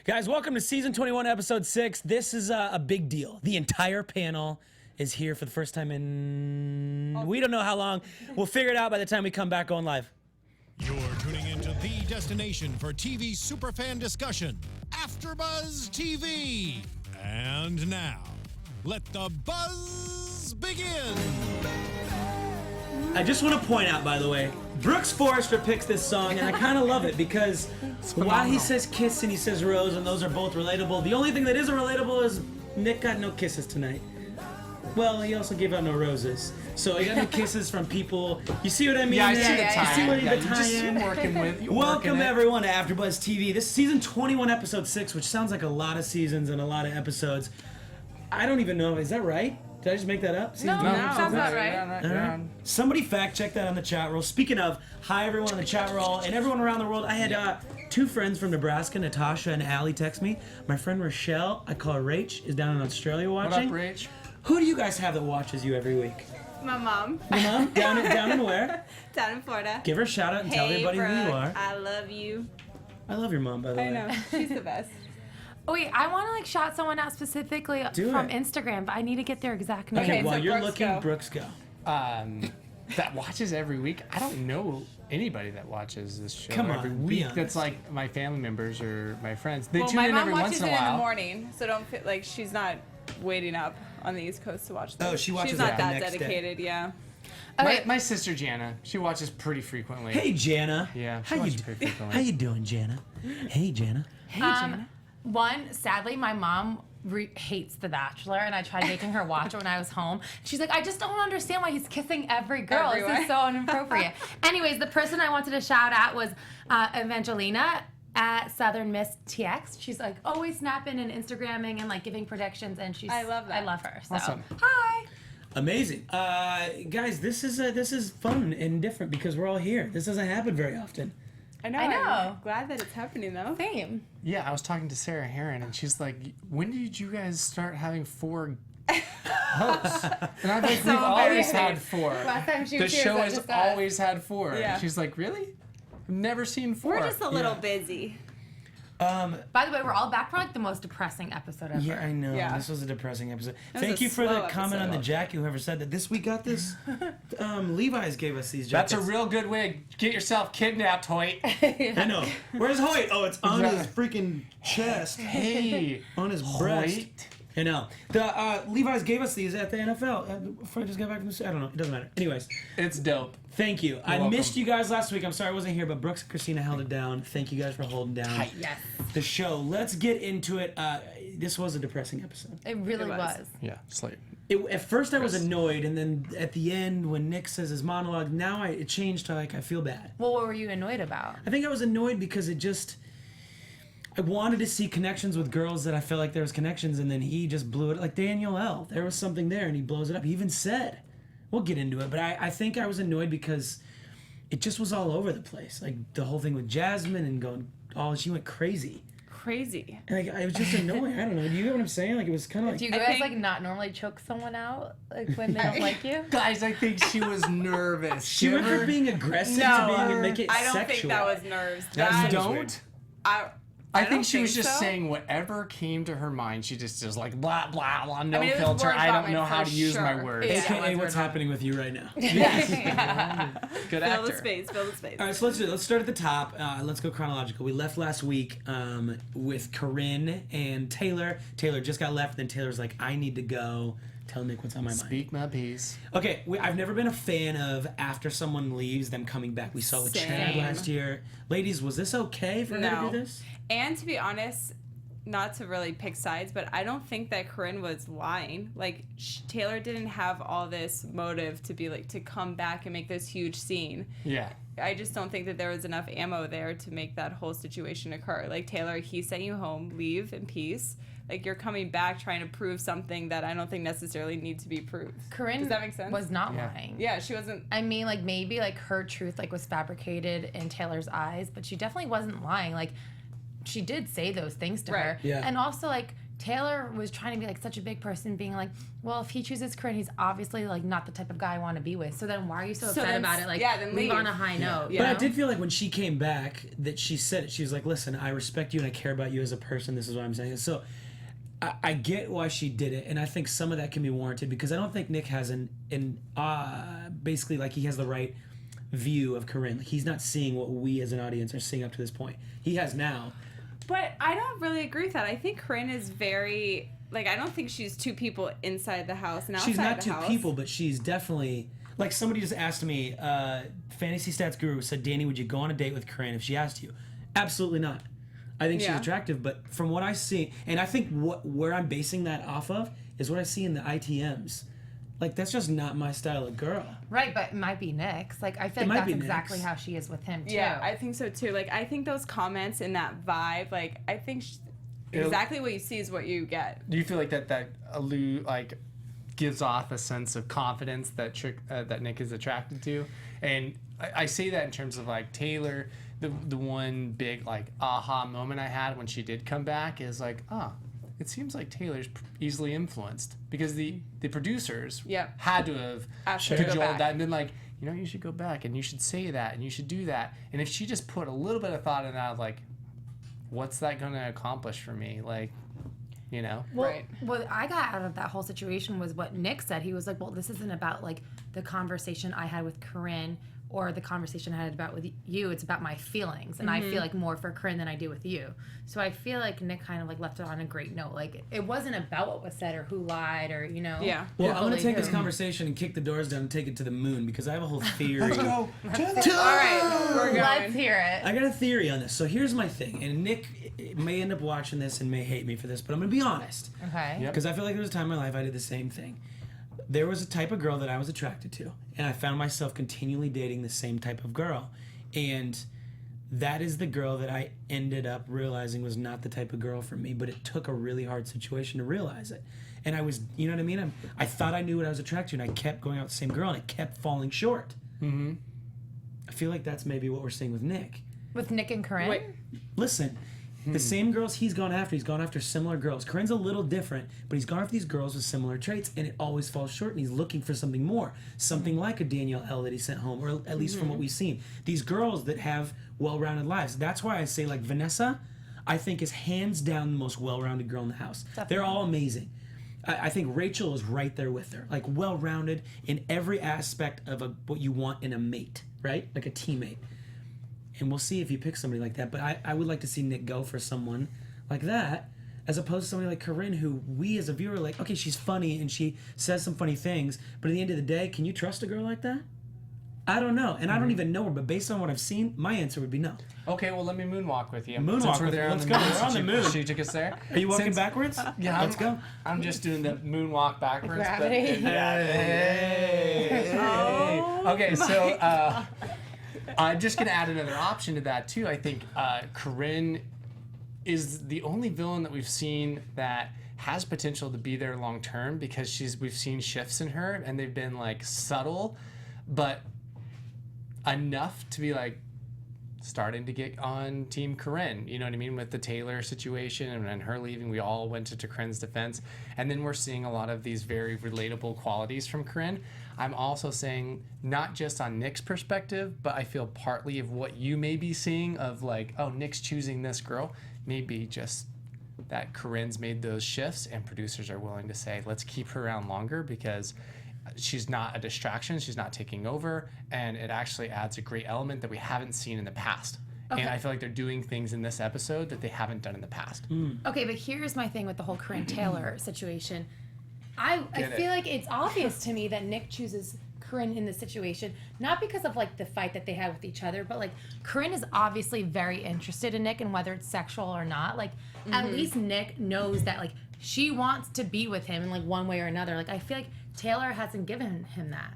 Guys, welcome to season 21, episode 6. This is a big deal. The entire panel is here for the first time in we don't know how long. We'll figure it out by the time we come back on live. You're tuning into the destination for TV superfan discussion, AFTERBUZZ TV. And now, let the buzz begin. I just want to point out, by the way, Brooks Forrester picks this song, and I kind of love it because while he says kiss and he says rose, and those are both relatable, the only thing that isn't relatable is Nick got no kisses tonight. Well, he also gave out no roses. So he got no kisses from people. You see what I mean? Yeah, I see the tie-in. You see what the tie-in? You're working with. Welcome, everyone, to AFTERBUZZ TV. This is season 21, episode 6, which sounds like a lot of seasons and a lot of episodes. I don't even know. Is that right? Did I just make that up? No, sounds not right. All right. Somebody fact check that on the chat roll. Speaking of, hi everyone on the chat roll and everyone around the world. I had two friends from Nebraska, Natasha and Allie, text me. My friend Rochelle, I call her Rach, is down in Australia watching. What up, Rach? Who do you guys have that watches you every week? My mom. Your mom? Down in where? Down in Florida. Give her a shout out and tell everybody Brooke, who you are. I love you. I love your mom, by the way. I know. She's the best. Oh, wait, I want to like shout someone out specifically from Instagram, but I need to get their exact name. Okay, while so you're Brooks, looking, go. Brooks, go. That watches every week. I don't know anybody that watches this show Come every on, be week. honest. That's like my family members or my friends. They Well, tune my in mom every watches once it in a while. in the morning, so don't feel like she's not waiting up on the East Coast to watch this. Oh, she watches She's it not the that next day. dedicated, yeah. Okay. My sister Jana, she watches pretty frequently. Hey, Jana. Yeah, she How you watches pretty frequently. How you doing, Jana? Hey, Jana. Hey, Jana. One, sadly, my mom hates The Bachelor, and I tried making her watch it when I was home. She's like, I just don't understand why he's kissing every girl. Everywhere. This is so inappropriate. Anyways, the person I wanted to shout out was Evangelina at Southern Miss TX. She's like always snapping and Instagramming and like giving predictions, and she's I love that. I love her. So Awesome. hi. Amazing. Guys, this is fun and different because we're all here. This doesn't happen very often. I know. I'm glad that it's happening, though. Same. Yeah, I was talking to Sarah Heron, and she's like, "When did you guys start having 4 hosts?" And I'm like, So "We've always embarrassing. had 4. Last time she The was here, show so has just us. always had 4." Yeah. And she's like, "Really? I've never seen 4." We're just a little Yeah. busy. By the way, we're all back for like the most depressing episode ever. Yeah, I know. Yeah. This was a depressing episode. was Thank a you for the slow comment on the episode. jacket, whoever said that. This week got this. Levi's gave us these jackets. That's a real good wig. Get yourself kidnapped, Hoyt. I know. Where's Hoyt? Oh, it's on his freaking chest. Hey, On his breast. Hoyt. I know. The Levi's gave us these at the NFL. Before I just got back from the I don't know. It doesn't matter. Anyways, It's dope. thank you. I welcome. missed you guys last week. I'm sorry I wasn't here, but Brooks and Christina held it down. Thank you guys for holding down Yes. the show. Let's get into it. This was a depressing episode. It really It was. was. Yeah, slate. At first I was annoyed, and then at the end when Nick says his monologue, now it changed to like I feel bad. Well, what were you annoyed about? I think I was annoyed because I wanted to see connections with girls that I felt like there was connections, and then he just blew it. Like Daniel L. There was something there, and he blows it up. He even said, we'll get into it, but I think I was annoyed because it just was all over the place. Like the whole thing with Jasmine and she went crazy. Crazy. And like, I was just annoying. I don't know. Do you get what I'm saying? Like it was kind of like... Do you I guys think- like not normally choke someone out like when they don't like you? Guys, I think she was nervous. She went from being aggressive to being make it I don't sexual. think that was nerves. That That, was don't? weird. I don't think she was think just so. saying whatever came to her mind. She just was like blah blah blah, no I mean, it was filter. word I don't vomit know how for to use my sure. words. Yeah. AKA what's happening with you right now. Good Fill actor. the space. Fill the space. All right, so let's do it. Let's start at the top. Let's go chronological. We left last week with Corinne and Taylor. Taylor just got left, then Taylor's like, I need to go. Tell Nick what's on my mind. Speak my piece. Okay, I've never been a fan of after someone leaves, them coming back. We saw it with Chad Same. last year. Ladies, was this okay for her to No. do this? And to be honest, not to really pick sides, but I don't think that Corinne was lying. Like Taylor didn't have all this motive to be like to come back and make this huge scene. Yeah. I just don't think that there was enough ammo there to make that whole situation occur. Like Taylor, he sent you home, leave in peace. Like you're coming back trying to prove something that I don't think necessarily needs to be proved. Corinne Does that make sense? was not Yeah. lying. Yeah, she wasn't. I mean, like maybe like her truth like was fabricated in Taylor's eyes, but she definitely wasn't lying. Like she did say those things to Right. her. Yeah. And also like Taylor was trying to be like such a big person, being like, well, if he chooses Corinne, he's obviously like not the type of guy I want to be with. So then why are you so upset about it? Like, then leave leave. on a high note. But I did feel like when she came back that she said it. She was like, listen, I respect you and I care about you as a person. This is what I'm saying. So I get why she did it, and I think some of that can be warranted because I don't think Nick has basically like he has the right view of Corinne. Like, he's not seeing what we as an audience are seeing up to this point. He has now. But I don't really agree with that. I think Corinne is very, like, I don't think she's two people inside the house and outside She's not the two house. people, but she's definitely, like somebody just asked me, Fantasy Stats Guru said, Danny, would you go on a date with Corinne if she asked you? Absolutely not. I think she's attractive, but from what I see, and I think where I'm basing that off of is what I see in the ITMs. Like, that's just not my style of girl. Right, but it might be Nick's. Like, I feel like that's exactly how she is with him, too. Yeah, I think so, too. Like, I think those comments and that vibe, like, I think exactly what you see is what you get. Do you feel like that gives off a sense of confidence that that Nick is attracted to? And I say that in terms of, like, Taylor, the one big, like, aha moment I had when she did come back is like, it seems like Taylor's easily influenced because the producers had to have cajoled that and been like, you know, you should go back and you should say that and you should do that. And if she just put a little bit of thought in that, like, what's that going to accomplish for me? Like, you know? Well, what I got out of that whole situation was what Nick said. He was like, well, this isn't about, like, the conversation I had with Corinne or the conversation I had about with you. It's about my feelings. And I feel like more for Corinne than I do with you. So I feel like Nick kind of, like, left it on a great note. Like, it wasn't about what was said or who lied or, you know. Yeah. Well, I'm going to take this conversation and kick the doors down and take it to the moon because I have a whole theory. Let's go All right, we're going. Let's hear it. I got a theory on this. So here's my thing. And Nick may end up watching this and may hate me for this, but I'm going to be honest. Okay. Because I feel like there was a time in my life I did the same thing. There was a type of girl that I was attracted to, and I found myself continually dating the same type of girl. And that is the girl that I ended up realizing was not the type of girl for me, but it took a really hard situation to realize it. And I was, you know what I mean? I thought I knew what I was attracted to, and I kept going out with the same girl, and I kept falling short. Mm-hmm. I feel like that's maybe what we're seeing with Nick. With Nick and Corinne? Wait. Listen, the same girls he's gone after similar girls. Corinne's a little different, but he's gone after these girls with similar traits, and it always falls short, and he's looking for something more. Something like a Danielle L that he sent home, or at least from what we've seen. These girls that have well-rounded lives. That's why I say, like, Vanessa, I think is hands down the most well-rounded girl in the house. Definitely. They're all amazing. I think Rachel is right there with her. Like, well-rounded in every aspect of what you want in a mate, right? Like a teammate. And we'll see if you pick somebody like that. But I would like to see Nick go for someone like that, as opposed to somebody like Corinne, who we as a viewer are like, okay, she's funny and she says some funny things, but at the end of the day, can you trust a girl like that? I don't know. And I don't even know her, but based on what I've seen, my answer would be no. Okay, well, let me moonwalk with you. Moonwalk Since we're with there you. on Let's the go. moon, We're on the moon. She took us there. Are you walking backwards? Yeah, Let's go. I'm just doing the moonwalk backwards. Gravity. Hey. Oh, Okay, so I'm just going to add another option to that, too. I think Corinne is the only villain that we've seen that has potential to be there long term because we've seen shifts in her, and they've been, like, subtle, but enough to be, like, starting to get on Team Corinne, you know what I mean, with the Taylor situation and her leaving. We all went to Corinne's defense, and then we're seeing a lot of these very relatable qualities from Corinne. I'm also saying not just on Nick's perspective, but I feel partly of what you may be seeing of, like, oh, Nick's choosing this girl, maybe just that Corinne's made those shifts and producers are willing to say, let's keep her around longer because she's not a distraction, she's not taking over, and it actually adds a great element that we haven't seen in the past. Okay. And I feel like they're doing things in this episode that they haven't done in the past. Okay, but here's my thing with the whole Corinne Taylor situation. I feel like it's obvious to me that Nick chooses Corinne in this situation, not because of, like, the fight that they had with each other, but, like, Corinne is obviously very interested in Nick, and whether it's sexual or not, like, at least Nick knows that, like, she wants to be with him in, like, one way or another. Like, I feel like Taylor hasn't given him that.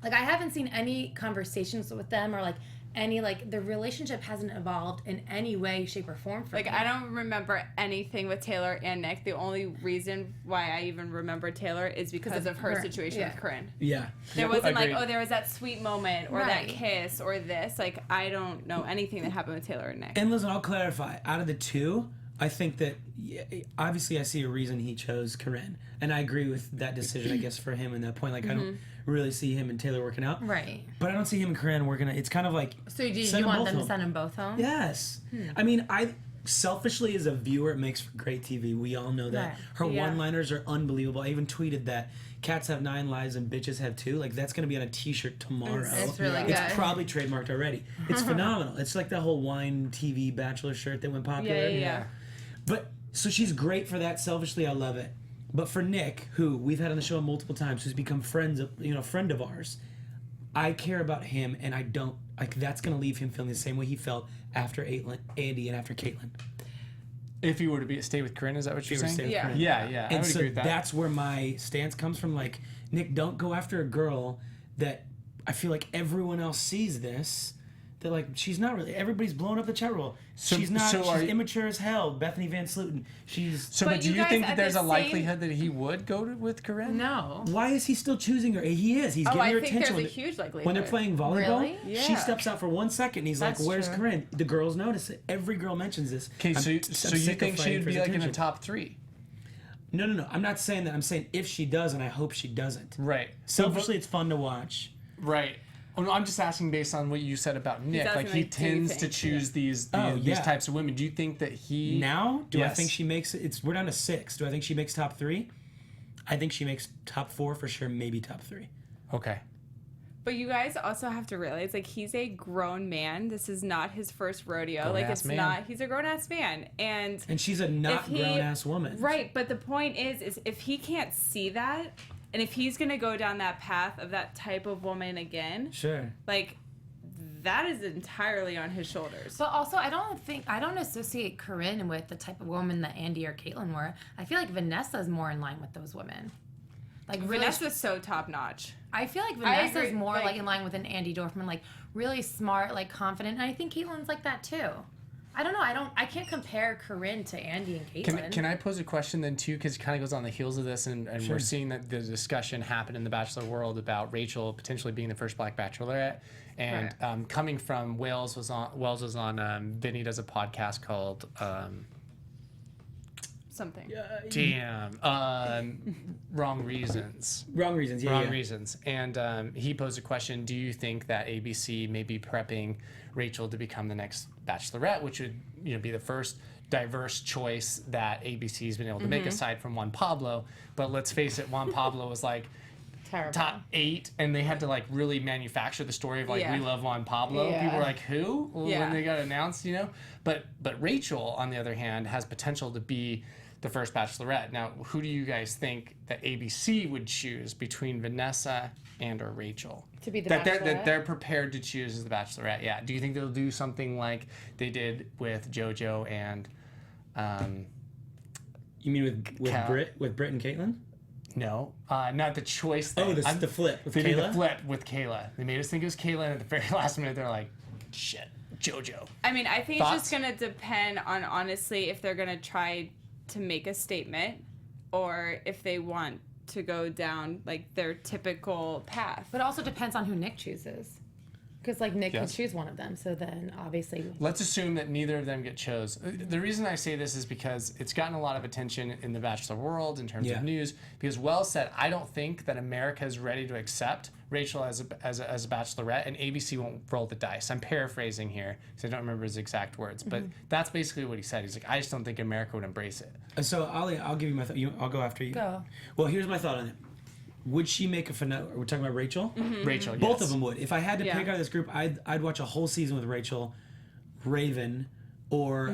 Like, I haven't seen any conversations with them or, like, any, like, the relationship hasn't evolved in any way, shape, or form for me. Like, I don't remember anything with Taylor and Nick. The only reason why I even remember Taylor is because of her situation with Corinne. Yeah. There wasn't agreed. like, oh, there was that sweet moment or Right. that kiss or this. Like, I don't know anything that happened with Taylor and Nick. And listen, I'll clarify. Out of the two, I think that obviously I see a reason he chose Corinne, and I agree with that decision. I guess for him in that point, like I don't really see him and Taylor working out, Right. But I don't see him and Corinne working out. It's kind of like So do you want them to send them both home? Yes. I mean, I selfishly as a viewer, it makes for great TV. We all know that. Right. Her Yeah. one-liners are unbelievable. I even tweeted that cats have 9 lives and bitches have 2. Like that's gonna be on a T-shirt tomorrow. It's really It's good. probably trademarked already. It's phenomenal. It's like that whole wine TV Bachelor shirt that went popular. Yeah. But so she's great for that. Selfishly, I love it. But for Nick, who we've had on the show multiple times, who's become friend of ours, I care about him, and I don't like that's gonna leave him feeling the same way he felt after Andy and after Caitlyn. If he were to stay with Corinne, is that what you're If he were to saying? stay with Yeah. Corinne. Yeah, I And would so agree with that. that's where my stance comes from. Like, Nick, don't go after a girl that I feel like everyone else sees this. That like she's not really. Everybody's blowing up the chat roll. She's not. so She's immature as hell. Bethany Van Sluten. She's. So, But but do you you guys think that at there's the a same- likelihood that he would go with Corinne? No. Why is he still choosing her? He is. He's Oh, getting I her think attention. there's a huge likelihood. When they're playing volleyball, Really? she Yeah. steps out for 1 second and he's That's like, "Where's true. Corinne?" The girls notice it. Every girl mentions this. Okay, so I'm you sick of think fighting she'd for be his like in the attention. top 3? No. I'm not saying that. I'm saying if she does, and I hope she doesn't. Right. Selfishly, it's fun to watch. Right. Oh, no, I'm just asking based on what you said about Nick. asking, Like he like, do you tends to think- choose these Oh, these yeah. types of women. Do you think that he Now, do I Yes. think she makes it? We're down to 6. Do I think she makes top 3? I think she makes top 4 for sure. Maybe top 3. Okay. But you guys also have to realize, like, he's a grown man. This is not his first rodeo. Like, Grown-ass it's man. not. He's a grown ass man, and And she's a not if he- grown ass woman. right. But the point is if he can't see that, and if he's gonna go down that path of that type of woman again, Sure. like, that is entirely on his shoulders. But also, I don't associate Corinne with the type of woman that Andy or Caitlyn were. I feel like Vanessa's more in line with those women. Like really, Vanessa's so top notch. I feel like I Vanessa's agree, more like- like in line with an Andy Dorfman, like really smart, like confident. And I think Caitlyn's like that too. I don't know. I can't compare Corinne to Andy and Caitlyn. Can I pose a question then too? Because it kind of goes on the heels of this, and Sure. we're seeing that the discussion happen in the Bachelor world about Rachel potentially being the first Black Bachelorette, and coming from Wales was on Vinny does a podcast called Something. Wrong Reasons. Wrong reasons. Yeah. Wrong yeah. reasons. And he posed a question: do you think that ABC may be prepping Rachel to become the next Bachelorette, which would be the first diverse choice that ABC's been able to make, aside from Juan Pablo? But let's face it, Juan Pablo was like Terrible. top 8, and they had to like really manufacture the story of like Yeah. we love Juan Pablo. Yeah. People were like, who? Yeah. When they got announced, But Rachel, on the other hand, has potential to be the first Bachelorette. Now, who do you guys think that ABC would choose between Vanessa and or Rachel? To be the that Bachelorette? they're prepared to choose as the Bachelorette. Yeah. Do you think they'll do something like they did with JoJo and You mean with Cal- Britt and Caitlyn? no, not the choice thing. Oh, the flip with They did the Kayla. flip with Kayla. They made us think it was Kayla, and at the very last minute, they're like, shit, JoJo. I mean, I think Thoughts? it's just gonna depend on honestly if they're gonna try to make a statement or if they want to go down like their typical path. But it also depends on who Nick chooses. Because like Nick Yes. could choose one of them, so then obviously Let's assume that neither of them get chose. The reason I say this is because it's gotten a lot of attention in the Bachelor world in terms Yeah. of news. Because Wells said, I don't think that America is ready to accept Rachel as a Bachelorette, and ABC won't roll the dice. I'm paraphrasing here because I don't remember his exact words, but that's basically what he said. He's like, I just don't think America would embrace it. So I'll give you my thought. I'll go after you. Go. Well, here's my thought on it. Would she make a finale? We're talking about Rachel. Rachel, Both yes. of them would. If I had to Yeah. pick out of this group, I'd watch a whole season with Rachel, Raven, or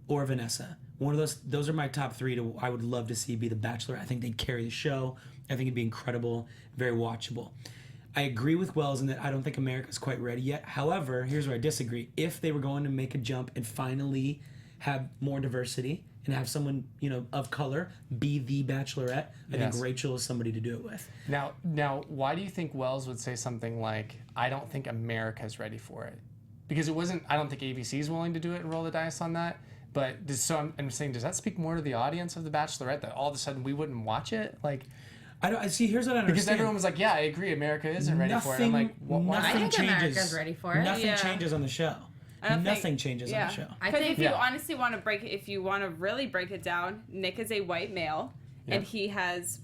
Vanessa. One of those are my top 3 I would love to see be the Bachelor. I think they'd carry the show. I think it'd be incredible, very watchable. I agree with Wells in that I don't think America's quite ready yet. However, here's where I disagree. If they were going to make a jump and finally have more diversity and have someone, of color be the Bachelorette, I Yes. think Rachel is somebody to do it with. Now, why do you think Wells would say something like, I don't think America's ready for it? Because it wasn't, I don't think ABC's willing to do it and roll the dice on that. But I'm saying, does that speak more to the audience of The Bachelorette that all of a sudden we wouldn't watch it? Like, I see. Here's what I understand. because everyone was like, yeah, I agree, America isn't ready for it. I'm like, why? I Nothing think changes. America's ready for it. Nothing Yeah. changes on the show. Nothing changes on the show. I Because think if you honestly want to if you want to really break it down, Nick is a white male, and he has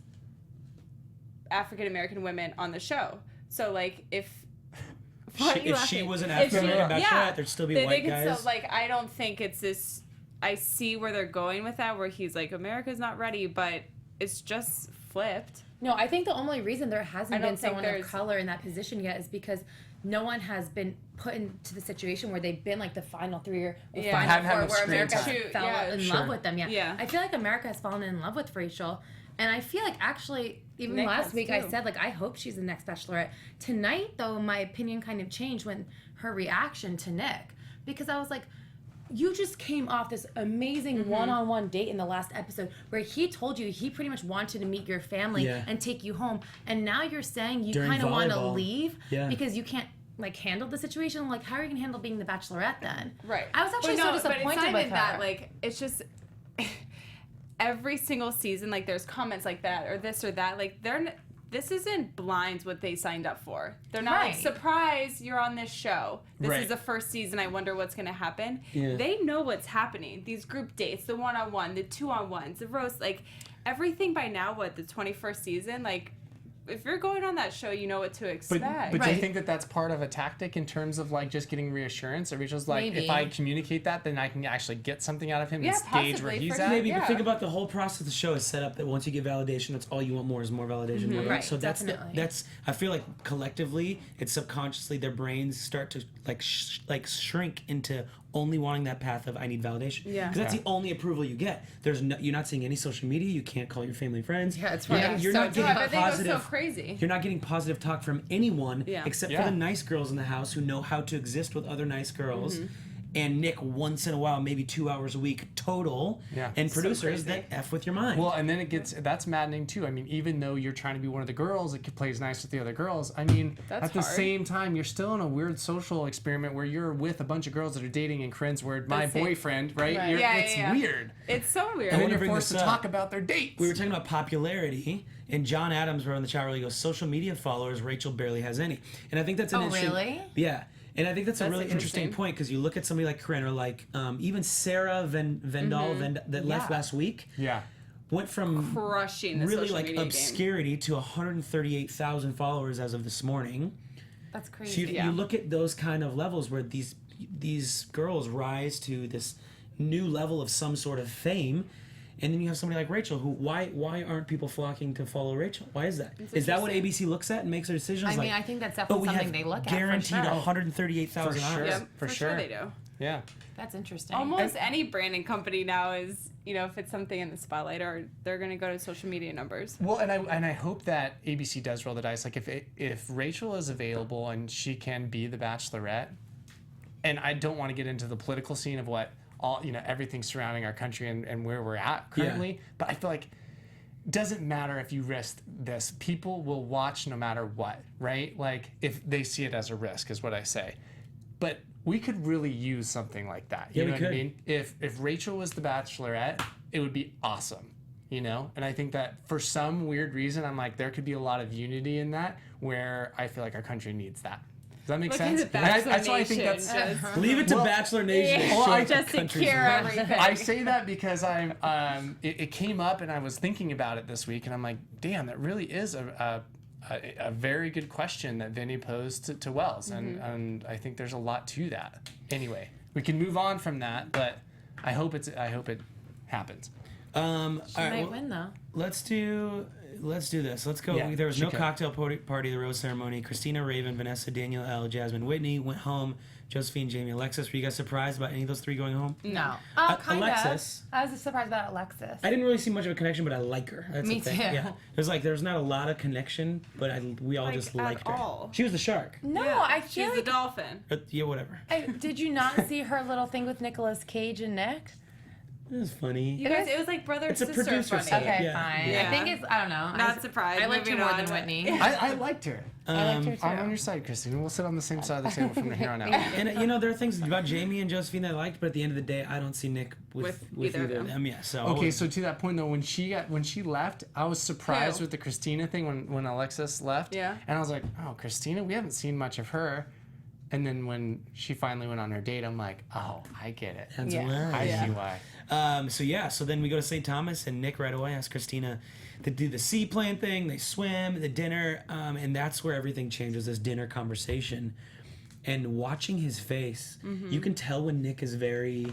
African American women on the show. So like if she was an African American Bachelorette, there'd still be white guys. So like I don't think it's this. I see where they're going with that, where he's like America's not ready, but it's just flipped. No, I think the only reason there hasn't been someone of there's- color in that position yet is because no one has been put into the situation where they've been like the final 3 or Haven't had final enough 4 where screen America time. fell in love with them. Yeah. I feel like America has fallen in love with Rachel. And I feel like actually, even Nick last has week, too. I said, like, I hope she's the next Bachelorette. Tonight, though, my opinion kind of changed when her reaction to Nick. Because I was like, you just came off this amazing one-on-one date in the last episode where he told you he pretty much wanted to meet your family and take you home. And now you're saying you kind of want to leave because you can't, like, handle the situation. Like, how are you going to handle being the Bachelorette then? Right. I was actually so disappointed but it's not with even her. that. Like, it's just every single season, like, there's comments like that or this or that. Like, this isn't blinds what they signed up for. They're not like, surprise, you're on this show. This is the first season. I wonder what's going to happen. Yeah. They know what's happening. These group dates, the one-on-one, the two-on-ones, the roast, like, everything by now, the 21st season, like, if you're going on that show, you know what to expect. But do you think that that's part of a tactic in terms of like just getting reassurance? Or Rachel's like, if I communicate that, then I can actually get something out of him and stage where he's at? Maybe, but think about the whole process of the show is set up that once you get validation, that's all you want more is more validation. Right? So that's I feel like collectively, it's subconsciously their brains start to like shrink into only wanting that path of I need validation. Yeah. Because that's the only approval you get. You're not seeing any social media. You can't call your family friends. Yeah, it's right. You're not getting but positive. They go so crazy. You're not getting positive talk from anyone except for the nice girls in the house who know how to exist with other nice girls. And Nick once in a while, maybe 2 hours a week total, and producers that F with your mind. Well, and then that's maddening too. I mean, even though you're trying to be one of the girls, it plays nice with the other girls. I mean, at the same time, you're still in a weird social experiment where you're with a bunch of girls that are dating and Corinne's where my boyfriend, right? It's weird. It's so weird. And then you're forced to talk about their dates. We were talking about popularity, and John Adams wrote in the chat room, he goes, social media followers, Rachel barely has any. And I think that's an interesting... really? Yeah. And I think that's a really interesting point because you look at somebody like Corinne or like even Sarah Vendal that left last week. Yeah. Went from crushing the really social like media obscurity to 138,000 followers as of this morning. That's crazy. So you look at those kind of levels where these girls rise to this new level of some sort of fame. And then you have somebody like Rachel, who why aren't people flocking to follow Rachel? Why is that? Is that what ABC looks at and makes their decisions? I mean, I think that's definitely something they look at. Guaranteed 138,000 hours. Yep, for sure they do. Yeah. That's interesting. Almost any branding company now is, if it's something in the spotlight, or they're going to go to social media numbers. Well, and I hope that ABC does roll the dice. Like if Rachel is available and she can be the Bachelorette, and I don't want to get into the political scene of what all everything surrounding our country and where we're at currently, but I feel like doesn't matter if you risk this. People will watch no matter what, right? Like if they see it as a risk is what I say. But we could really use something like that. You know what I mean? If Rachel was the Bachelorette, it would be awesome. And I think that for some weird reason, I'm like, there could be a lot of unity in that where I feel like our country needs that. Does that make sense? That's why I think that's... Leave it to Bachelor Nation. Just to cure everything. I say that because it came up and I was thinking about it this week and I'm like, damn, that really is a very good question that Vinny posed to Wells. And I think there's a lot to that. Anyway, we can move on from that, but I hope it happens. She might win though. Let's do this. Let's go. Yeah, there was no cocktail party, the rose ceremony. Christina, Raven, Vanessa, Daniel L, Jasmine, Whitney went home. Josephine, Jamie, Alexis. Were you guys surprised about any of those three going home? No. Oh, kind Alexis. of. I was surprised about Alexis. I didn't really see much of a connection, but I like her. That's Me the thing. too. Yeah. There's not a lot of connection, but we all just liked her. All. She was the shark. No, I feel She's like the dolphin. Yeah, whatever. Did you not see her little thing with Nicolas Cage and Nick? It was funny. You guys, it was like brother and It's a sister producer funny. setup. Okay, Yeah. fine. Yeah. I think it's, I don't know. Not surprised. I liked her Moving more on. than Whitney. I liked her. I liked her too. I'm on your side, Christina. We'll sit on the same side of the table from here on out. And there are things about Jamie and Josephine that I liked, but at the end of the day, I don't see Nick with either either of of them. Yeah. So Okay, so to that point though, when she left, I was surprised with the Christina thing when Alexis left. Yeah. And I was like, oh, Christina, we haven't seen much of her. And then when she finally went on her date, I'm like, oh, I get it. That's Yeah. why. I see why. So then we go to St. Thomas, and Nick right away asks Kristina to do the seaplane thing. They swim, the dinner, and that's where everything changes, this dinner conversation. And watching his face, you can tell when Nick is very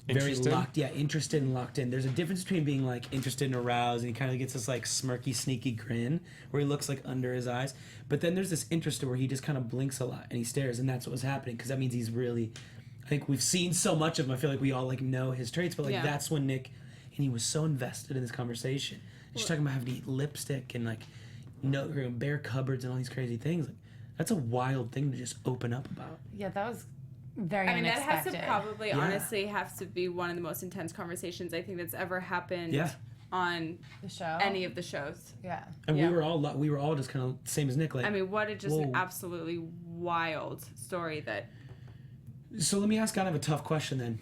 Interested? interested and locked in. There's a difference between being like interested and aroused, and he kind of gets this like smirky, sneaky grin where he looks like under his eyes. But then there's this interest where he just kind of blinks a lot and he stares, and that's what was happening because that means he's really. I think we've seen so much of him. I feel like we all like know his traits, but like that's when Nick, and he was so invested in this conversation. She's talking about having to eat lipstick and like bare cupboards and all these crazy things. Like that's a wild thing to just open up about. Yeah, that was very I mean, that has unexpected. to probably honestly have to be one of the most intense conversations I think that's ever happened on the show. any of the shows. Yeah. And we were all just kind of same as Nick. Like, I mean, what a just an absolutely wild story that. So let me ask kind of a tough question then.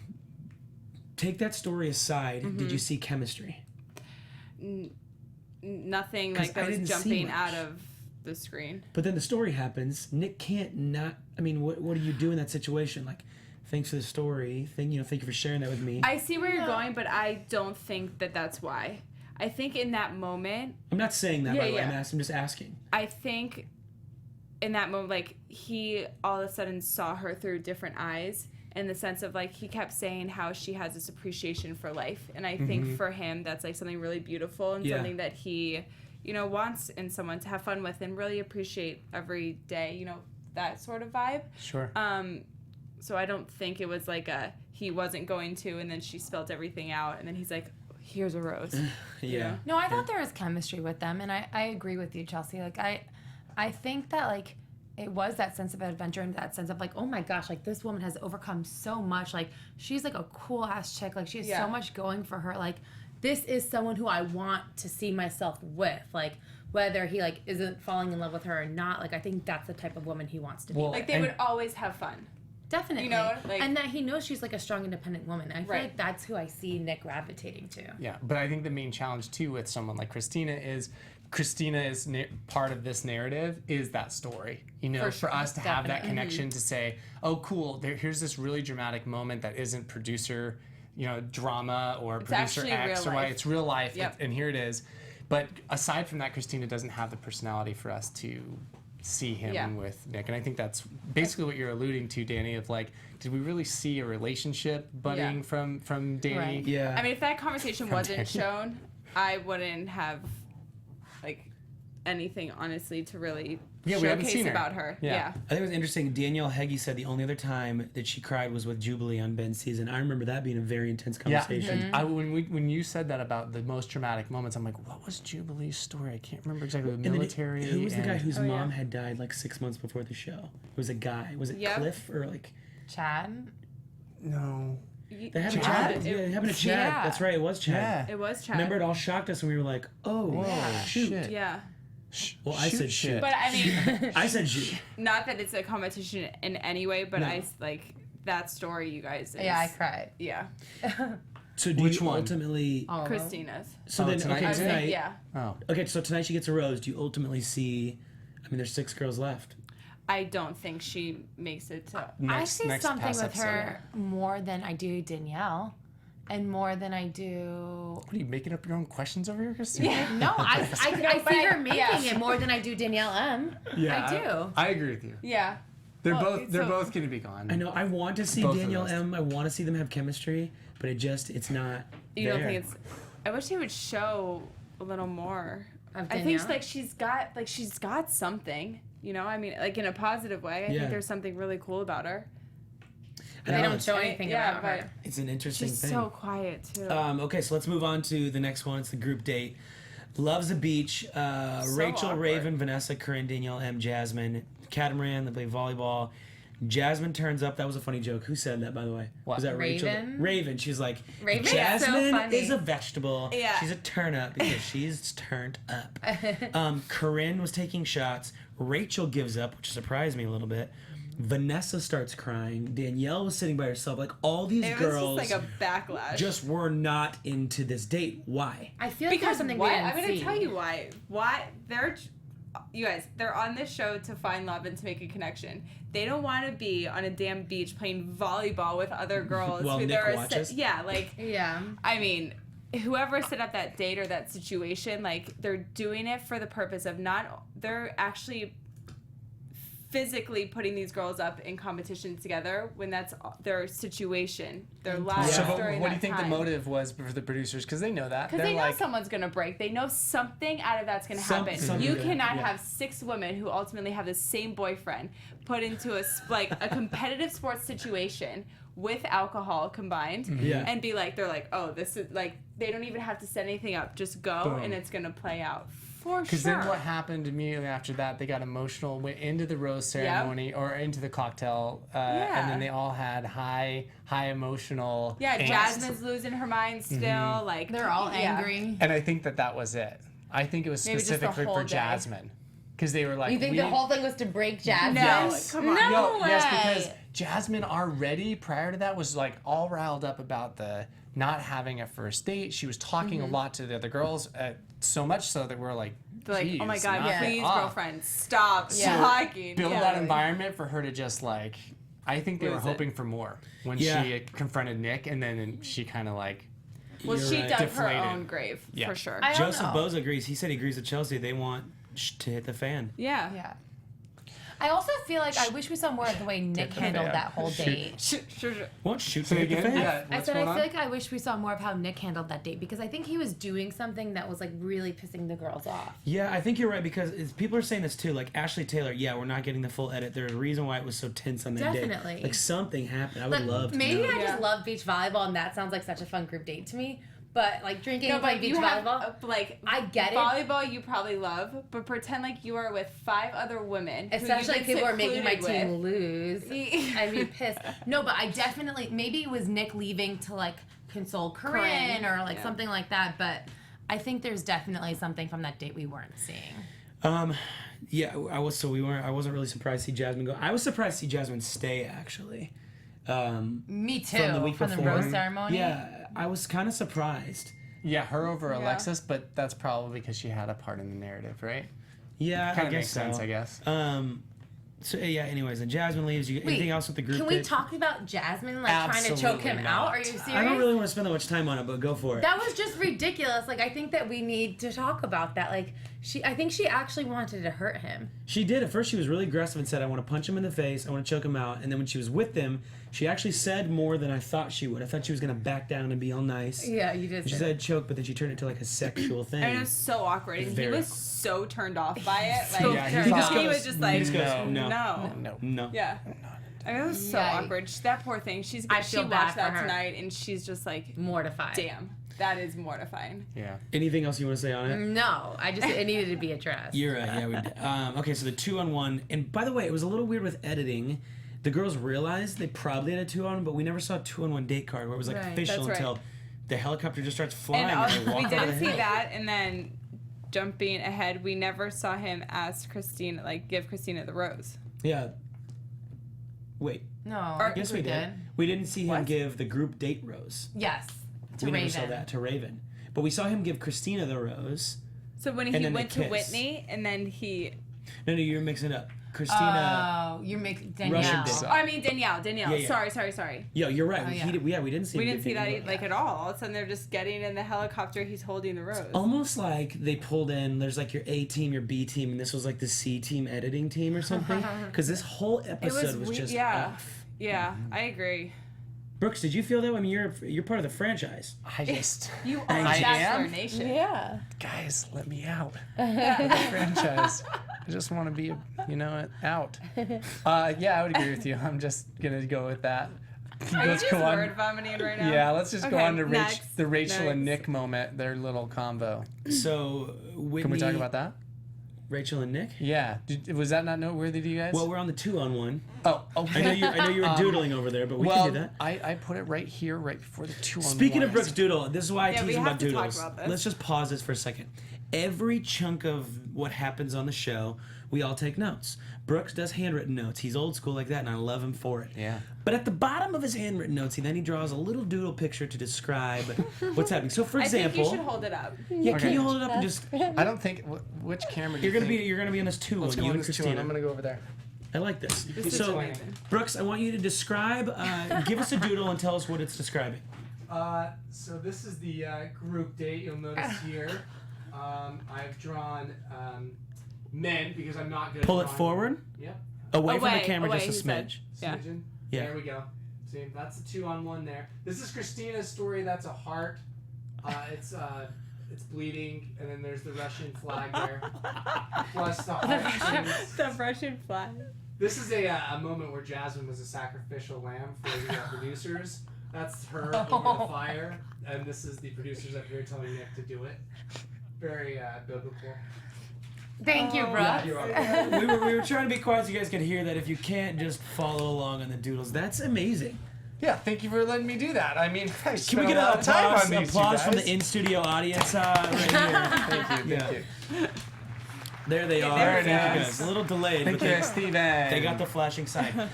Take that story aside. Did you see chemistry? Nothing 'Cause like that I was didn't see jumping much. out of the screen. But then the story happens. Nick can't not. I mean, what do you do in that situation? Like, thanks for the story. Thank you for sharing that with me. I see where you're going, but I don't think that that's why. I think in that moment, I'm not saying that, by the way. yeah. I'm just asking. I think in that moment, like, he all of a sudden saw her through different eyes in the sense of, like, he kept saying how she has this appreciation for life. And I think for him, that's, like, something really beautiful and something that he, wants in someone to have fun with and really appreciate every day, that sort of vibe. Sure. So I don't think it was like he wasn't going to, and then she spelled everything out, and then he's like, here's a rose. Yeah. No, I thought there was chemistry with them, and I agree with you, Chelsea. Like, I think that, like, it was that sense of adventure and that sense of, like, oh my gosh, like, this woman has overcome so much. Like, she's, like, a cool-ass chick. Like, she has so much going for her. Like, this is someone who I want to see myself with. Like, whether he, like, isn't falling in love with her or not, like, I think that's the type of woman he wants to be. Well, Like, they would always have fun. Definitely. Like, and that he knows she's, like, a strong, independent woman. I feel like that's who I see Nick gravitating to. Yeah, but I think the main challenge, too, with someone like Christina is part of this narrative is that story. For us to have that connection to say, oh, cool, here's this really dramatic moment that isn't producer, drama or It's producer actually X real or Y. life. It's real life, Yep. and here it is. But aside from that, Christina doesn't have the personality for us to see him with Nick. And I think that's basically what you're alluding to, Danny, of like, did we really see a relationship budding from Danny? Right. Yeah. I mean, if that conversation wasn't shown, I wouldn't have, like, anything, honestly, to really we haven't showcase seen her. about her. Yeah. I think it was interesting. Danielle Heggie said the only other time that she cried was with Jubilee on Ben's season. I remember that being a very intense conversation. Yeah, when you said that about the most traumatic moments, I'm like, what was Jubilee's story? I can't remember exactly. The military. Who was the guy and- whose mom had died like 6 months before the show? It was a guy. Was it Cliff or like? Chad? No. They had a Chad? Chad. Yeah, it happened to Chad. Yeah. That's right. It was Chad. Yeah. It was Chad. Remember, it all shocked us, and we were like, "Oh, shoot!" shit. Yeah. Well, I said shit. But, I mean, I said shoot. not that it's a competition in any way, but No. I, like, that story, you guys. Is, Yeah, I cried. Yeah. So do Which you one? ultimately? All of them. Christina's. So Oh, then, tonight okay, you did? tonight. Yeah. Oh. Okay, so tonight she gets a rose. Do you ultimately see? I mean, there's 6 girls left. I don't think she makes it to. I see something past with episode. her more than I do Danielle. And more than I do... What are you making up your own questions over here, Christina? No, I see her making it more than I do Danielle M. Yeah, I do. I agree with you. Yeah. They're Well, both so- going to be gone. I know. I want to see Both of Danielle those. M. I want to see them have chemistry, but it's not. You don't there. think it's. I wish they would show a little more. Of I think Danielle? she's got something. I mean, like in a positive way. I Yeah. think there's something really cool about her. I They know, don't it's- show anything about but her. It's an interesting she's thing. so quiet too. Okay, so let's move on to the next one. It's the group date. Loves the beach. Rachel, awkward. Raven, Vanessa, Corinne, Danielle, M, Jasmine, Catamaran. They play volleyball. Jasmine turns up. That was a funny joke. Who said that, by the way? What? Was that Rachel? Raven? Raven. She's like, Raven is so Jasmine funny. is a vegetable. Yeah. She's a turnip because she's turned up. Corinne was taking shots. Rachel gives up, which surprised me a little bit. Vanessa starts crying. Danielle was sitting by herself. Like, all these it girls was just like a backlash. just were not into this date. Why? I feel like there's because something why? we didn't I'm gonna see. tell you why. Why they're you guys, they're on this show to find love and to make a connection. They don't want to be on a damn beach playing volleyball with other girls. While who Nick they're watches? Yeah, like, Yeah. I mean, whoever set up that date or that situation, like, they're doing it for the purpose of they're actually physically putting these girls up in competition together when that's their situation, their lives So during what do that you think time. the motive was for the producers? Because they know that. Because They're they know like, someone's going to break. They know something out of that's going to happen. something You gonna- cannot yeah. have 6 women who ultimately have the same boyfriend put into a competitive sports situation with alcohol combined Yeah. and be like, they're like, oh, this is like, they don't even have to set anything up. Just go Boom. and it's going to play out. For sure. Because then what happened immediately after that, they got emotional, went into the rose ceremony or into the cocktail, and then they all had high emotional. Yeah, angst. Jasmine's losing her mind still. Like They're all yeah. angry. And I think that was it. I think it was Maybe just the specifically whole for day. Jasmine. Because they were like, You think the whole thing was to break Jasmine? No, Yes. come on. No way. Yes, because Jasmine already prior to that was like all riled up about the not having a first date. She was talking a lot to the other girls, so much so that we're like, They're like, oh my "Geez, God, knock it please, off." girlfriend, stop Yeah. talking. Build Yeah. that environment for her to just like. I think they What were is it? hoping for more when Yeah. she confronted Nick, and then she kind of like. Well, You're she right. dug Deflated. her own grave, Yeah. for sure. I don't Joseph know. Bose agrees. He said he agrees with Chelsea. They want to hit the fan. Yeah. Yeah. I also feel like I wish we saw more of the way Nick the handled fan. that whole date. Sure. Won't shoot to Say hit the again? fan. Yeah. I What's said I going feel on? like I wish we saw more of how Nick handled that date because I think he was doing something that was like really pissing the girls off. Yeah, I think you're right because people are saying this too. Like Ashley Taylor, yeah, we're not getting the full edit. There's a reason why it was so tense on that day. Definitely. Like something happened. I would love to Maybe know. I just Yeah. love beach volleyball and that sounds like such a fun group date to me. But like drinking No, and playing but beach you have, volleyball, like, I get it. volleyball you probably love, but pretend like you are with 5 other women. Especially who if you've people been are making my secluded team with. lose. I'd be pissed. No, but I definitely, maybe it was Nick leaving to like console Corinne or like yeah. something like that. But I think there's definitely something from that date we weren't seeing. Yeah, I wasn't really surprised to see Jasmine go. I was surprised to see Jasmine stay actually. Me too. From the week before. rose ceremony. Yeah, I was kind of surprised. Yeah, her over Yeah. Alexis, but that's probably because she had a part in the narrative, right? Yeah, Kind I of guess makes sense, so. I guess. So yeah. Anyways, and Jasmine leaves. You anything else with the group? Can we date? talk about Jasmine like trying to choke Absolutely him not. out? Are you serious? I don't really want to spend that much time on it, but go for it. That was just ridiculous. Like I think that we need to talk about that. Like I think she actually wanted to hurt him. She did. At first, she was really aggressive and said, I want to punch him in the face. I want to choke him out. And then when she was with them, she actually said more than I thought she would. I thought she was going to back down and be all nice. Yeah, you did. She said choke, but then she turned it to like a sexual thing. And it was so awkward, and he Very was awkward. so turned off by it. Like, So Yeah, turned he off. just he goes, was just like, just goes, no. no. No. Yeah. I mean, it was so Yikes. awkward. That poor thing. She I feel bad watched for that her. tonight, and she's just like, mortified. damn, that is mortifying. Yeah. Anything else you want to say on it? No, it needed to be addressed. You're right. Yeah, we did. Okay, so the 2-on-1. And by the way, it was a little weird with editing. The girls realized they probably had a 2-on, but we never saw a 2-on-1 date card where it was like Right. official That's right. until the helicopter just starts flying. And they walk we over the didn't see hill. that, and then jumping ahead, we never saw him ask Christina, like, give Christina the rose. Yeah. Wait. No, Or- I think Yes, we did. We didn't see him What? give the group date rose. Yes, to We Raven. never saw that to Raven. But we saw him give Christina the rose. So when And he then they went to kiss. Whitney, and then he, No, you're mixing it up. Christina. Oh, you're making Russian Danielle. did. oh, I mean Danielle. Yeah. Sorry. Yo, you're right. Oh, yeah. We didn't see We him didn't give see that Danielle like at all. All of a sudden, they're just getting in the helicopter. He's holding the rose. Almost like they pulled in, there's like your A team, your B team, and this was like the C team editing team or something. Because this whole episode was just off. Yeah, I agree. Brooks, did you feel that way? I mean, you're part of the franchise. I just, You are I Bachelor am? Nation. Yeah. guys, let me out. The franchise. I just want to be, out. Yeah, I would agree with you. I'm just gonna go with that. Are you Let's just go on. word vomiting right now? Yeah, let's just go Okay, on to next, the Rachel and next. Nick moment, their little combo. So, Whitney, Can we talk about that? Rachel and Nick? Yeah. Was that not noteworthy to you guys? Well, we're on the 2-on-1. oh, okay. I know you were doodling over there, but we well, can do that. I put it right here, right before the 2-on-1. Speaking of Brooks Doodle, this is why I Yeah, tease we him have about to talk doodles. about this. Let's just pause this for a second. every chunk of what happens on the show, we all take notes. Brooks does handwritten notes. He's old school like that, and I love him for it. Yeah. But at the bottom of his handwritten notes, he draws a little doodle picture to describe what's happening. So, for example, I think you should hold it up. Yeah, Okay. can you hold it up and just? I don't think. Which camera? Do You're you gonna think? be on this 2 Let's one. go You on and this 2 Christina. one. I'm gonna go over there. I like this. is So, amazing. Brooks, I want you to describe. Give us a doodle and tell us what it's describing. So this is the group date. You'll notice here. I've drawn men because I'm not good. Pull at it drawing. forward. Yep. Away from the camera, away, just a he said. smidge. Yeah. Smidgen. Yeah. There we go. See, that's a 2-on-1 there. This is Kristina's story. That's a heart. It's bleeding, and then there's the Russian flag there. Plus the heart. The Russian flag. This is a moment where Jasmine was a sacrificial lamb for the producers. That's her over the fire, and this is the producers up here telling Nick to do it. Very biblical. Thank you, Brooke. Yeah, you're welcome. we were trying to be quiet so you guys could hear that if you can't just follow along on the doodles, that's amazing. Yeah, thank you for letting me do that. I mean, I Can spent we get a lot an of time on these, applause you from guys. the in-studio audience right here? Thank you, thank you. There they are. There it Thank you is. guys. A little delayed, Thank but you, Steven. they got the flashing sign.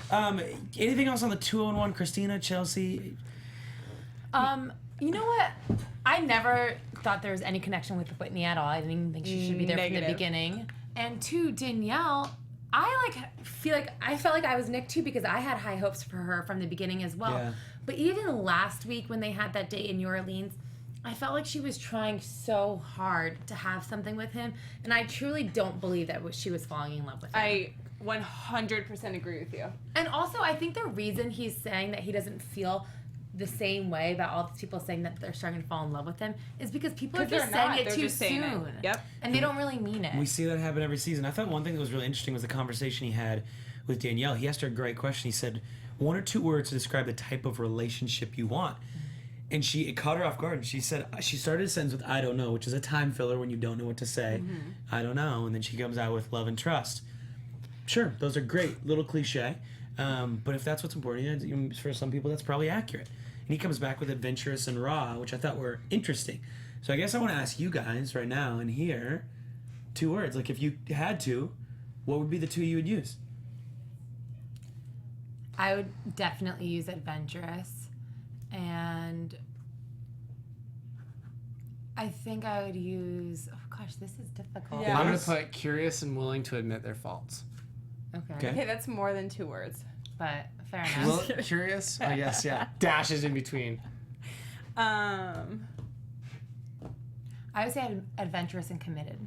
Anything else on the 2-on-1? Christina, Chelsea? You know what? I never thought there was any connection with Whitney at all. I didn't even think she should be there from the Negative. beginning. And to Danielle, I felt like I was Nick too because I had high hopes for her from the beginning as well. Yeah. But even last week when they had that date in New Orleans, I felt like she was trying so hard to have something with him, and I truly don't believe that she was falling in love with him. I 100% agree with you. And also, I think the reason he's saying that he doesn't feel the same way about all these people saying that they're starting to fall in love with him is because people are 'Cause just they're not. saying it They're too just saying it. soon. Yep. And they don't really mean it. We see that happen every season. I thought one thing that was really interesting was the conversation he had with Danielle. He asked her a great question. He said, 1 or 2 words to describe the type of relationship you want. And it caught her off guard. She said, she started a sentence with I don't know, which is a time filler when you don't know what to say. I don't know. And then she comes out with love and trust. Sure, those are great, little cliche. But if that's what's important, for some people, that's probably accurate. And he comes back with adventurous and raw, which I thought were interesting. So I guess I want to ask you guys right now and here 2 words. Like if you had to, what would be the 2 you would use? I would definitely use adventurous. And I think I would use, oh gosh, this is difficult. Yeah. I'm going to put curious and willing to admit their faults. Okay. Okay, that's more than 2 words. But fair enough. Well, curious? I guess, yeah. Dashes in between. I would say adventurous and committed.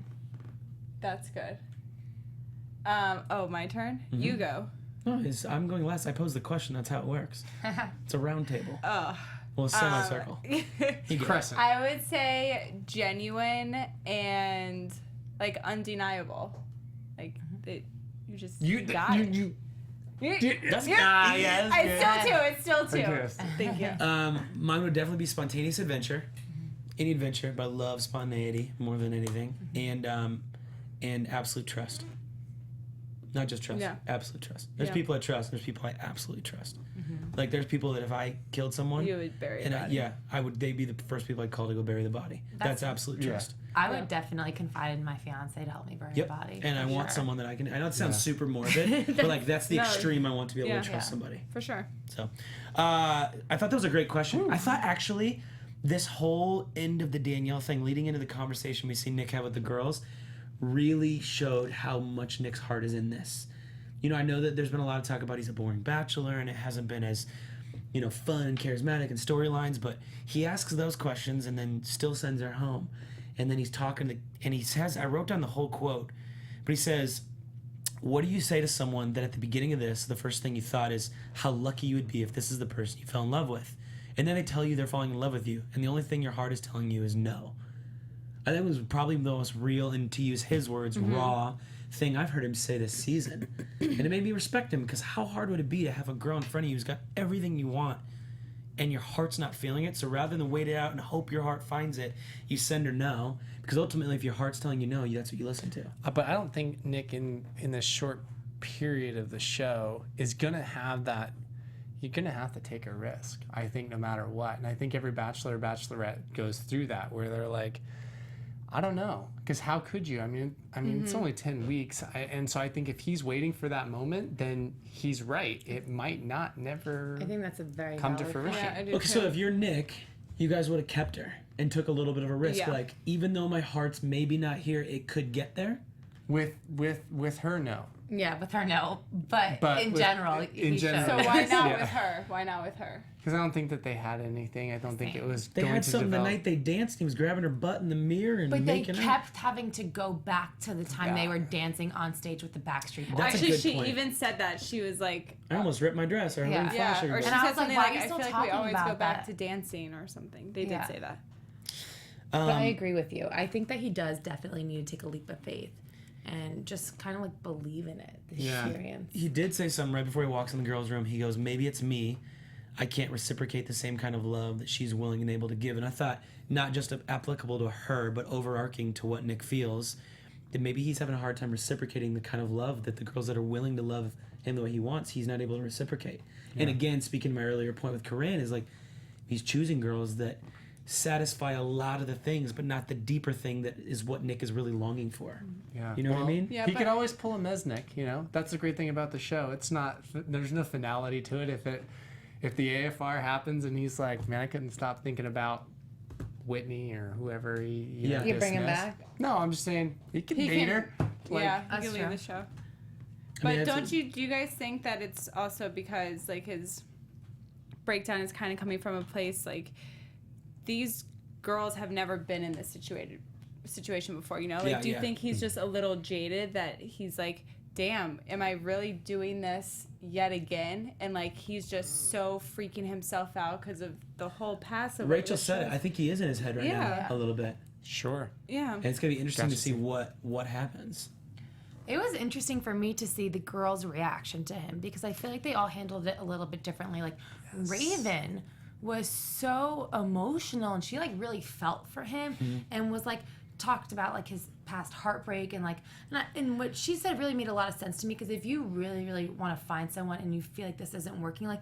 That's good. My turn? You go. No, I'm going last. I posed the question. That's how it works. It's a round table. Oh. Well, a semicircle. You go. Crescent. I would say genuine and like undeniable. Like you just got it. That's yeah, It's still 2. Yes. Thank you. Mine would definitely be spontaneous adventure. Any adventure, but I love spontaneity more than anything, and absolute trust. Not just trust, Yeah. absolute trust. There's Yeah. people I trust. There's people I absolutely trust. Like there's people that if I killed someone, You would bury and the body. they'd be the first people I'd call to go bury the body. That's absolute yeah. trust. I would definitely confide in my fiance to help me bury Yep. a body. And I for want sure. someone that I can. I know it sounds super morbid, but like that's the No. extreme I want to be able Yeah. to trust Yeah. somebody. For sure. So, I thought that was a great question. I thought actually, this whole end of the Danielle thing, leading into the conversation we see Nick have with the girls, really showed how much Nick's heart is in this. You know, I know that there's been a lot of talk about he's a boring bachelor and it hasn't been as, fun and charismatic and storylines, but he asks those questions and then still sends her home. And then he's talking and he says, I wrote down the whole quote, but he says, what do you say to someone that at the beginning of this, the first thing you thought is how lucky you would be if this is the person you fell in love with? And then they tell you they're falling in love with you, and the only thing your heart is telling you is no. I think it was probably the most real, and to use his words, raw thing I've heard him say this season. And it made me respect him, because how hard would it be to have a girl in front of you who's got everything you want, and your heart's not feeling it? So rather than wait it out and hope your heart finds it, you send her no, because ultimately if your heart's telling you no, that's what you listen to. But I don't think Nick in this short period of the show is going to have that. You're going to have to take a risk, I think, no matter what. And I think every bachelor or bachelorette goes through that, where they're like, I don't know, because how could you? I mean, it's only 10 weeks, and so I think if he's waiting for that moment, then he's right. It might never. I think that's a very come to valid fruition. point. Yeah, I do Okay, too. so if you're Nick, you guys would have kept her and took a little bit of a risk. Yeah. Like, even though my heart's maybe not here, it could get there. With her, no. Yeah, with her, no. But in with- general, in he general. should. So why not Yeah. with her? Why not with her? Because I don't think that they had anything. I don't think it was They going had to something the develop. night they danced. He was grabbing her butt in the mirror and But they making kept having to go back to the time they Yeah. were dancing on stage with the Backstreet Boys. That's a Actually, good she point. even said that. She was like, I almost ripped my dress. Or I Yeah. yeah. yeah, flash or she And I said was like, something why like, are you I still feel like we talking always go about back that? to dancing or something. They Yeah. did say that. But I agree with you. I think that he does definitely need to take a leap of faith and just kind of like believe in it, the Yeah. experience. He did say something right before he walks in the girls' room. He goes, maybe it's me. I can't reciprocate the same kind of love that she's willing and able to give. And I thought, not just applicable to her, but overarching to what Nick feels, that maybe he's having a hard time reciprocating the kind of love that the girls that are willing to love him the way he wants, he's not able to reciprocate. And again, speaking to my earlier point with Corinne, is like, he's choosing girls that satisfy a lot of the things, but not the deeper thing that is what Nick is really longing for. Yeah. You know what I mean? Yeah, he but- could always pull a Mesnick, you know? That's the great thing about the show. It's not, there's no finality to it. If the AFR happens and he's like, man, I couldn't stop thinking about Whitney or whoever you know, Yeah. You bring him dismissed. back? No, I'm just saying he can He date can- her. Like, Yeah, he That's can leave true. the show. I But mean, don't you? Do you guys think that it's also because like his breakdown is kind of coming from a place like these girls have never been in this situation before? You know, like Yeah, do you yeah. think he's just a little jaded that he's like, damn, am I really doing this yet again? And like he's just so freaking himself out because of the whole past of Rachel said it. I think he is in his head right Yeah. now a little bit. Sure. Yeah. And it's going to be interesting to Gotcha. see what happens. It was interesting for me to see the girls' reaction to him because I feel like they all handled it a little bit differently. Like Raven was so emotional and she like really felt for him and was like talked about like his past heartbreak and like and what she said really made a lot of sense to me because if you really want to find someone and you feel like this isn't working, like,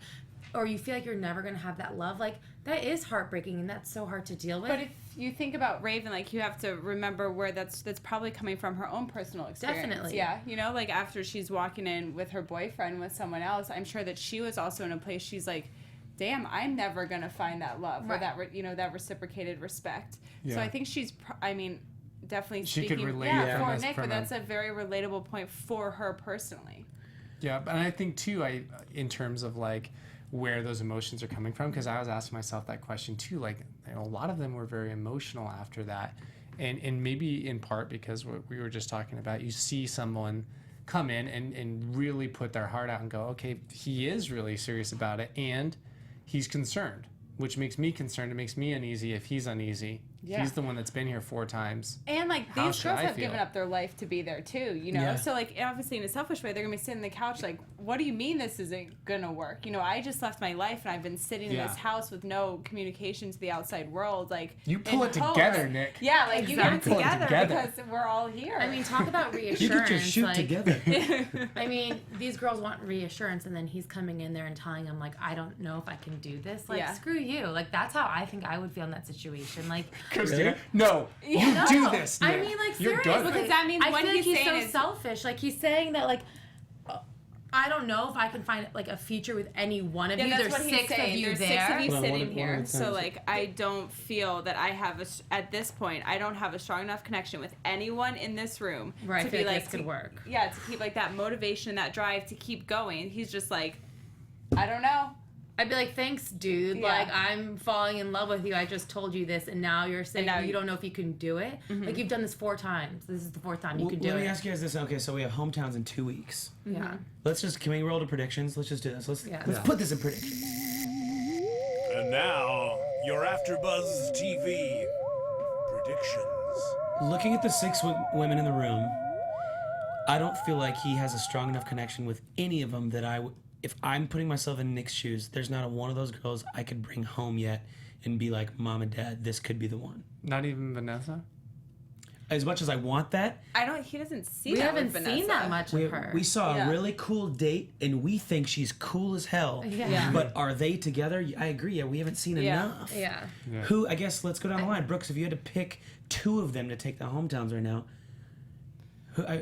or you feel like you're never gonna have that love, like that is heartbreaking and that's so hard to deal with. But if you think about Raven, like you have to remember where that's probably coming from her own personal experience. Definitely. Yeah, you know, like after she's walking in with her boyfriend with someone else, I'm sure that she was also in a place she's like, damn, I'm never gonna find that love or Right. that that reciprocated respect. So Yeah. I think she's, definitely She speaking. could relate yeah, from for this- Nick, from but a- that's a very relatable point for her personally. Yeah, but I think too, in terms of like where those emotions are coming from, because I was asking myself that question too. Like, you know, a lot of them were very emotional after that, and maybe in part because what we were just talking about, you see someone come in and really put their heart out and go, okay, he is really serious about it, and he's concerned, which makes me concerned. It makes me uneasy if he's uneasy. Yeah. He's the one that's been here 4 times. And like How these should girls I have feel? given up their life to be there too, you know. Yeah. So like obviously in a selfish way, they're gonna be sitting on the couch like, "What do you mean this isn't gonna work?" You know, I just left my life and I've been sitting in Yeah. this house with no communication to the outside world. Like You pull in it hopes- together, Nick. Yeah, like you get it Exactly. Pull it together, together. because we're all here. I mean, talk about You reassurance. get your shoot like, together. I mean, these girls want reassurance, and then he's coming in there and telling them, like, I don't know if I can do this. Like, Yeah. screw you. Like, that's how I think I would feel in that situation. Like, Christina, no, you no. do this. I Nick. mean, like, You're seriously. done. Because that means I when feel like he's he's so saying is- selfish. Like, he's saying that, like, I don't know if I can find, like, a feature with any one of Yeah, you. that's There's what he's 6 saying. of you There's there. 6 of you Well, sitting one at here. a So time. like, I don't feel that I have at this point, I don't have a strong enough connection with anyone in this room Where I to feel be like like this could work. Yeah, to keep like that motivation and that drive to keep going. He's just like, I don't know. I'd be like, thanks, dude. Yeah. Like, I'm falling in love with you. I just told you this, and now you're saying now you you- don't know if you can do it. Like, you've done this 4 times. This is the 4th time you Well, can do let it. me ask you guys this. Okay, so we have hometowns in 2 weeks. Yeah. Can we roll to predictions? Let's just do this. Let's Yeah. put this in predictions. And now, your AfterBuzz TV predictions. Looking at the 6 women in the room, I don't feel like he has a strong enough connection with any of them that if I'm putting myself in Nick's shoes, there's not one of those girls I could bring home yet and be like, Mom and Dad, this could be the one. Not even Vanessa? as much as I want that, He doesn't see We that haven't with seen Vanessa. that much of her. we saw Yeah. a really cool date, and we think she's cool as hell. Yeah. But are they together? I agree. Yeah, we haven't seen Yeah. enough. Yeah. Who? I guess let's go down the line. Brooks, if you had to pick 2 of them to take the hometowns right now,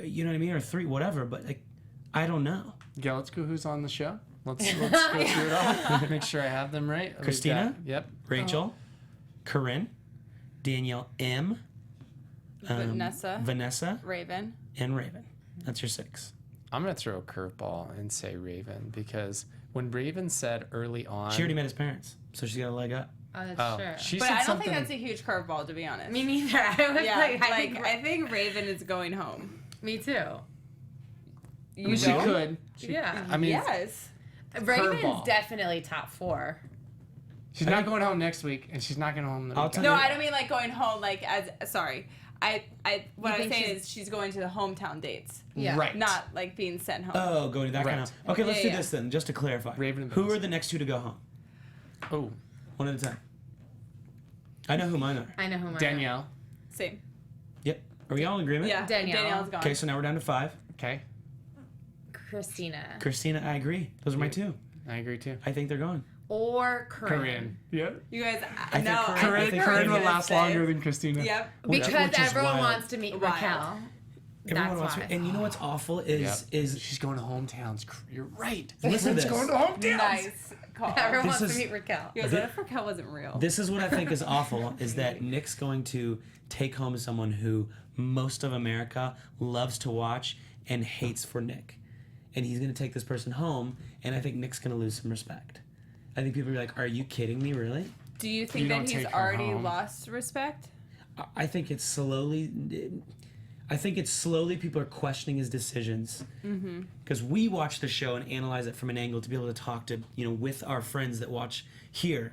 you know what I mean, or 3, whatever. But like, I don't know. Yeah, let's go. Who's on the show? Let's go through it all. Make sure I have them right. We've Kristina? got- Yep. Rachel, Corinne, Danielle M, Vanessa, Raven. and Raven. That's your 6. I'm gonna throw a curveball and say Raven because when Raven said early on, She already met his parents, so she's got a leg up. Oh, that's oh, true. she But said I don't something. think that's a huge curveball, to be honest. Me neither. I was Yeah, like, I think Raven is going home. me too. You she don't? could. Yeah. I mean, yes. Raven's curveball. definitely top 4. she's not going home next week, and she's not going home the I'll weekend. tell No, you- I don't mean like going home. Like sorry. What I'm think saying she's- is she's going to the hometown dates, Yeah. Right. not like being sent home. Oh, going to that kind Right. of. Okay, let's Yeah, do yeah. this then, just to clarify. Raven and Who Vanessa. are the next 2 to go home? Oh, One at a time. I know who mine are. I know who mine Danielle. Same. Yep. Are we all in agreement? Yeah. Danielle. Danielle's gone. Okay, so now we're down to 5. Okay, Christina. Christina, I agree. Those are my 2. I agree too. I think they're going. Or Corinne. Corinne. Yep. You guys, think no, Corinne- I Corinne- think Corinne you're will gonna last say- longer than Christina. Yep. Which Because is everyone wild. wants to meet Wild. Raquel. Everyone That's wants why. to, and you know what's awful is She's going to hometowns. You're right. listen to this. hometowns. Nice call. Everyone This wants is- to meet Raquel. You guys, what if Raquel wasn't real? This is what I think is awful is that Nick's going to take home someone who most of America loves to watch and hates for Nick. And he's going to take this person home, and I think Nick's going to lose some respect. I think people are like, are you kidding me, really? Do you think You that don't he's take her already home. lost respect? I think it's slowly people are questioning his decisions. Because we watch the show and analyze it from an angle to be able to talk to, with our friends that watch here.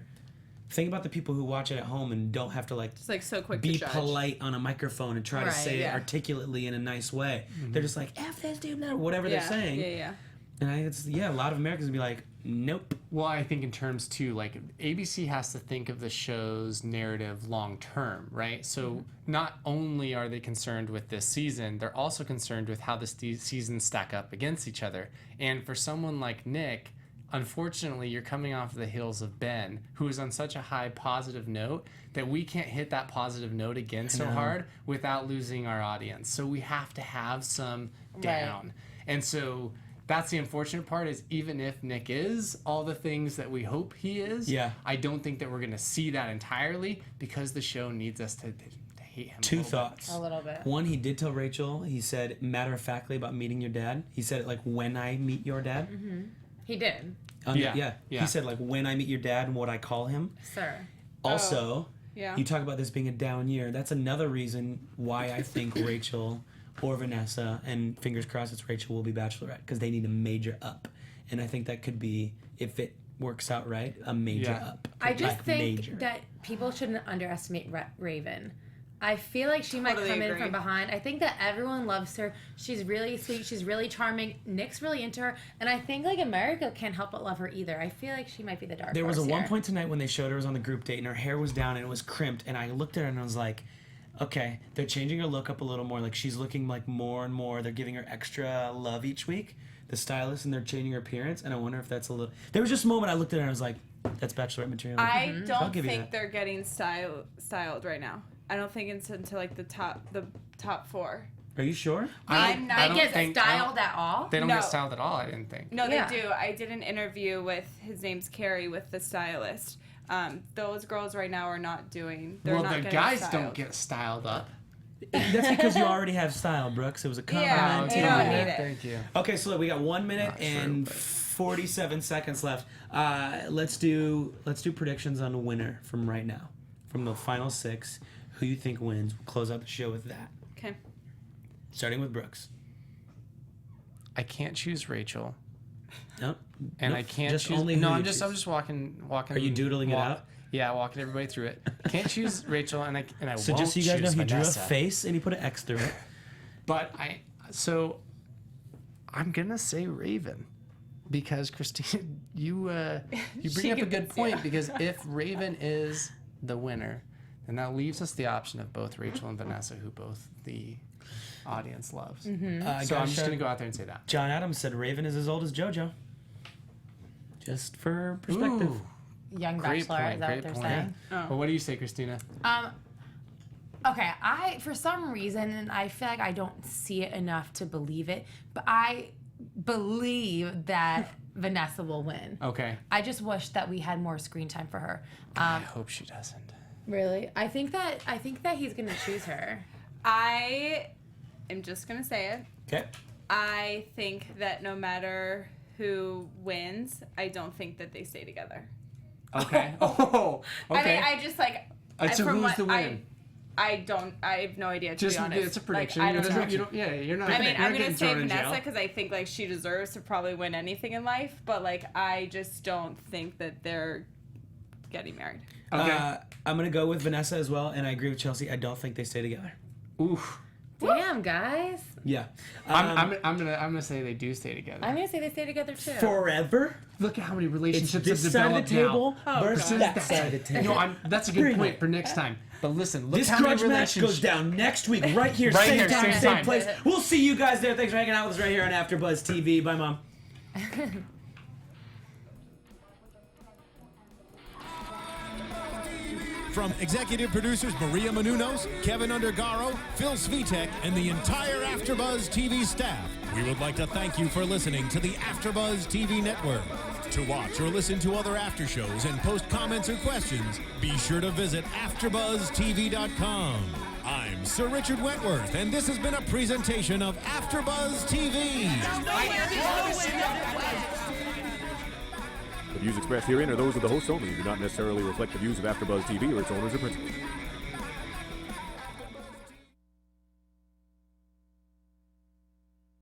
Think about the people who watch it at home and don't have to It's like so quick be to judge. polite on a microphone and try to Right, say it yeah. articulately in a nice way. They're just like, F this dude, or whatever Yeah, they're saying. yeah. And I think it's, a lot of Americans would be like, nope. Well, I think in terms too, like ABC has to think of the show's narrative long term, right? So not only are they concerned with this season, they're also concerned with how the seasons stack up against each other. And for someone like Nick, unfortunately, you're coming off the heels of Ben, who is on such a high positive note that we can't hit that positive note again so hard without losing our audience. So we have to have some down. And so that's the unfortunate part is even if Nick is all the things that we hope he is, I don't think that we're going to see that entirely because the show needs us to hate him. 2 thoughts. A little bit. One, he did tell Rachel, he said matter-of-factly about meeting your dad. He said it like, when I meet your dad. He did. Yeah. He said like, when I meet your dad and what I call him. Sir. Also, Yeah. you talk about this being a down year. That's another reason why I think Rachel or Vanessa, and fingers crossed it's Rachel, will be Bachelorette, because they need a major up. And I think that could be, if it works out right, a major up. I just Like, think major. that people shouldn't underestimate Raven. I feel like she might Totally come in agree. from behind. I think that everyone loves her. She's really sweet. She's really charming. Nick's really into her. And I think like America can't help but love her either. I feel like she might be the dark There was a horse one here. point tonight when they showed her was on the group date and her hair was down and it was crimped, and I looked at her and I was like, okay, they're changing her look up a little more. Like she's looking like more and more. They're giving her extra love each week, the stylist, and they're changing her appearance. And I wonder if that's a little. There was just a moment I looked at her and I was like, that's Bachelorette material. I I'll don't give you think that. they're getting styled right now. I don't think it's into like the top 4. Are you sure? I I'm don't They not get think- styled at all? They don't No. get styled at all, I didn't think. No, Yeah. they do. I did an interview with his name's Carrie with the stylist. Those girls right now are not doing. They're Well, not the getting guys styled. don't get styled up. That's because you already have style, Brooks. It was a compliment. Yeah, to you you. don't need it. Thank you. Okay, so look, we got 1 minute Not true, and but- 47 seconds left. Let's do predictions on the winner from right now, from the final 6. Who you think wins? We'll close out the show with that. Okay. Starting with Brooks. I can't choose Rachel, Nope. and Nope. I can't just choose. Only who No, you I'm just choose. walking. Are you doodling it out? Yeah, walking everybody through it. Can't choose Rachel, and I So won't just so you guys know, choose he drew a Vanessa. face and he put an X through it. But I'm gonna say Raven, because Christina, you bring up a good point, because if Raven is the winner, And that leaves us the option of both Rachel and Vanessa, who both the audience loves. So I'm just going to go out there and say that. John Adams said Raven is as old as JoJo. Just for perspective. Ooh, Young great Bachelor, point. is that Great what they're point. saying? Well, what do you say, Christina? Okay, for some reason, and I feel like I don't see it enough to believe it, but I believe that Vanessa will win. Okay. I just wish that we had more screen time for her. I hope she doesn't. Really? I think that he's gonna choose her. I am just gonna say it. Okay. I think that no matter who wins, I don't think that they stay together. Okay. Oh, okay. I mean, I just like. So from who's what the winner? I have no idea, to Just be honest. it's a prediction. Like, I don't know. You're not. I mean, I'm getting gonna say thrown in jail. Vanessa because I think like she deserves to probably win anything in life, but like I just don't think that they're getting married. Okay. I'm gonna go with Vanessa as well, and I agree with Chelsea. I don't think they stay together. Oof. Damn, guys. Yeah. I'm gonna say they do stay together. I'm gonna say they stay together too. Forever. Look at how many It's relationships this have side of developed the table now. versus that side of the table. No, that's a good Bring point it. for next time. But listen, look This how many grudge match relationships goes down next week, right here, Right same here, time, same same time. place. We'll see you guys there. Thanks for hanging out with us right here on AfterBuzz TV. Bye, Mom. From executive producers Maria Menounos, Kevin Undergaro, Phil Svitek, and the entire AfterBuzz TV staff, we would like to thank you for listening to the AfterBuzz TV network. To watch or listen to other after shows and post comments or questions, be sure to visit AfterBuzzTV.com. I'm Sir Richard Wentworth, and this has been a presentation of AfterBuzz TV. The views expressed herein are those of the hosts only and do not necessarily reflect the views of AfterBuzz TV or its owners or principals.